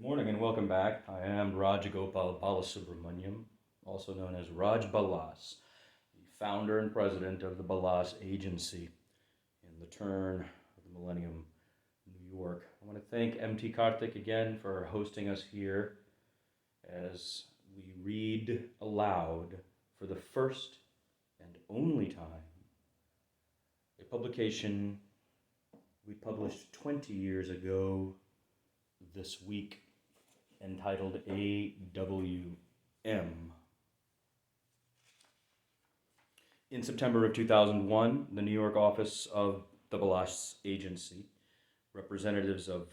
Good morning and welcome back. I am Rajagopal Balas, also known as Raj Balas, the founder and president of the Balas Agency in the turn of the millennium, New York. I want to thank MT Karthik again for hosting us here as we read aloud for the first and only time a publication we published 20 years ago this week entitled A.W.M. In September of 2001, the New York office of the Balas Agency, representatives of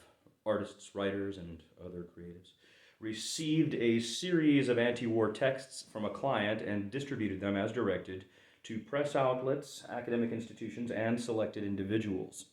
artists, writers, and other creatives, received a series of anti-war texts from a client and distributed them as directed to press outlets, academic institutions, and selected individuals.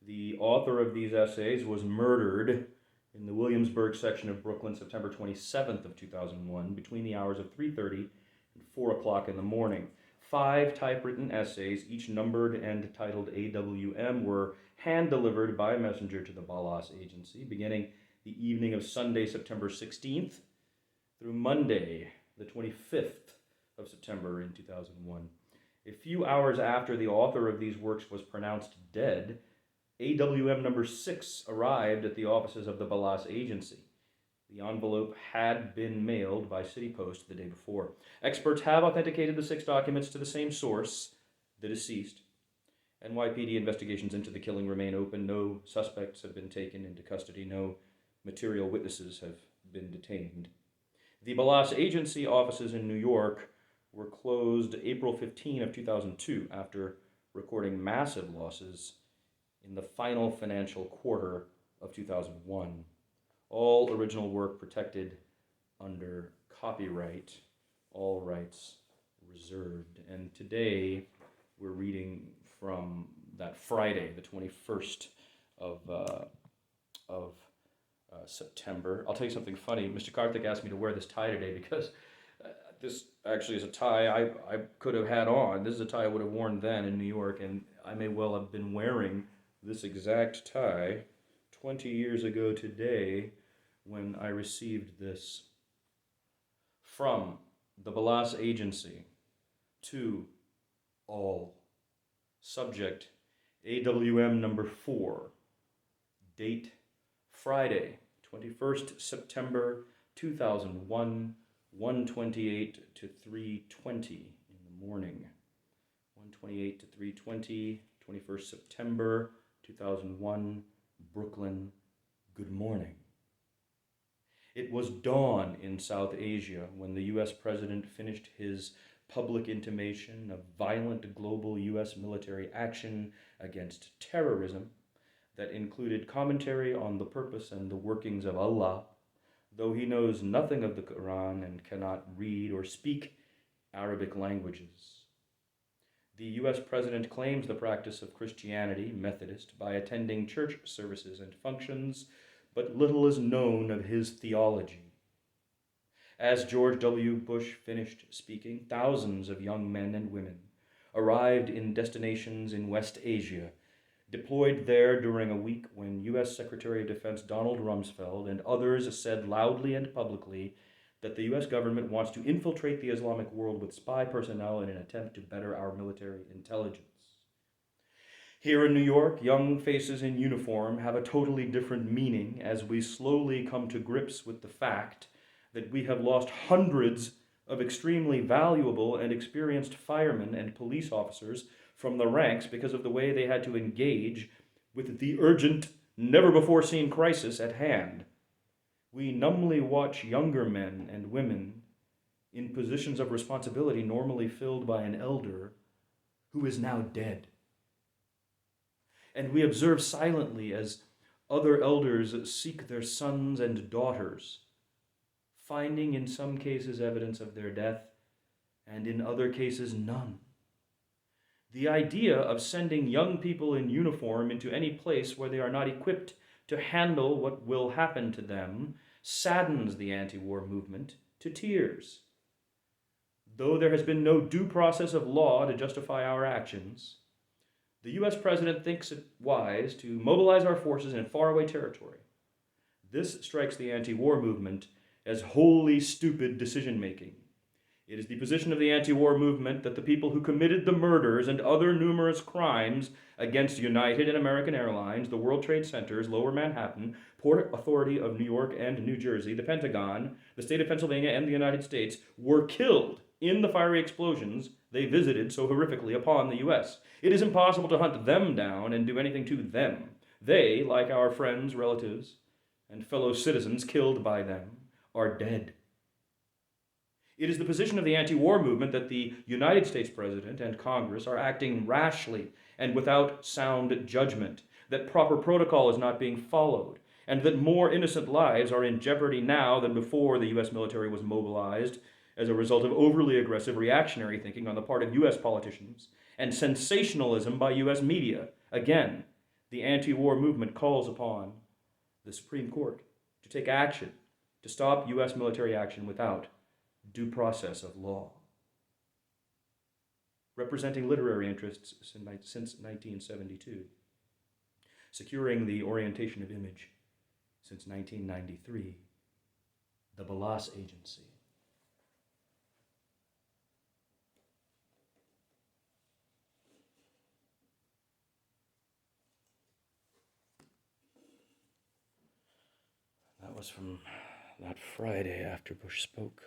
The author of these essays was murdered in the Williamsburg section of Brooklyn, September 27th of 2001, between the hours of 3:30 and 4 o'clock in the morning. 5 typewritten essays, each numbered and titled A.W.M, were hand-delivered by messenger to the Balas Agency, beginning the evening of Sunday, September 16th, through Monday, the 25th of September in 2001. A few hours after the author of these works was pronounced dead, A.W.M. number 6 arrived at the offices of the Balas Agency. The envelope had been mailed by City Post the day before. Experts have authenticated the 6 documents to the same source, the deceased. NYPD investigations into the killing remain open. No suspects have been taken into custody. No material witnesses have been detained. The Balas Agency offices in New York were closed April 15 of 2002 after recording massive losses in the final financial quarter of 2001. All original work protected under copyright, all rights reserved. And today we're reading from that Friday, the 21st of September. I'll tell you something funny. Mr. Karthik asked me to wear this tie today because this actually is a tie I could have had on. This is a tie I would have worn then in New York, and I may well have been wearing this exact tie 20 years ago today when I received this from the Balas Agency to all. Subject A.W.M. number 4. Date Friday, 21st September 2001, 1:28 to 3:20 in the morning. 1:28 to 3:20, 21st September 2001, Brooklyn. Good morning. It was dawn in South Asia when the U.S. president finished his public intimation of violent global U.S. military action against terrorism that included commentary on the purpose and the workings of Allah, though he knows nothing of the Quran and cannot read or speak Arabic languages. The U.S. president claims the practice of Christianity, Methodist, by attending church services and functions, but little is known of his theology. As George W. Bush finished speaking, thousands of young men and women arrived in destinations in West Asia, deployed there during a week when U.S. Secretary of Defense Donald Rumsfeld and others said loudly and publicly that the U.S. government wants to infiltrate the Islamic world with spy personnel in an attempt to better our military intelligence. Here in New York, young faces in uniform have a totally different meaning as we slowly come to grips with the fact that we have lost hundreds of extremely valuable and experienced firemen and police officers from the ranks because of the way they had to engage with the urgent, never-before-seen crisis at hand. We numbly watch younger men and women in positions of responsibility normally filled by an elder who is now dead. And we observe silently as other elders seek their sons and daughters, finding in some cases evidence of their death, and in other cases none. The idea of sending young people in uniform into any place where they are not equipped to handle what will happen to them saddens the anti-war movement to tears. Though there has been no due process of law to justify our actions, the U.S. president thinks it wise to mobilize our forces in faraway territory. This strikes the anti-war movement as wholly stupid decision-making. It is the position of the anti-war movement that the people who committed the murders and other numerous crimes against United and American Airlines, the World Trade Centers, Lower Manhattan, Port Authority of New York and New Jersey, the Pentagon, the state of Pennsylvania, and the United States were killed in the fiery explosions they visited so horrifically upon the U.S. It is impossible to hunt them down and do anything to them. They, like our friends, relatives, and fellow citizens killed by them, are dead. It is the position of the anti-war movement that the United States President and Congress are acting rashly and without sound judgment, that proper protocol is not being followed, and that more innocent lives are in jeopardy now than before the U.S. military was mobilized as a result of overly aggressive reactionary thinking on the part of U.S. politicians and sensationalism by U.S. media. Again, the anti-war movement calls upon the Supreme Court to take action to stop U.S. military action without due process of law. Representing literary interests since 1972. Securing the orientation of image since 1993. The Balas Agency. That was from that Friday after Bush spoke.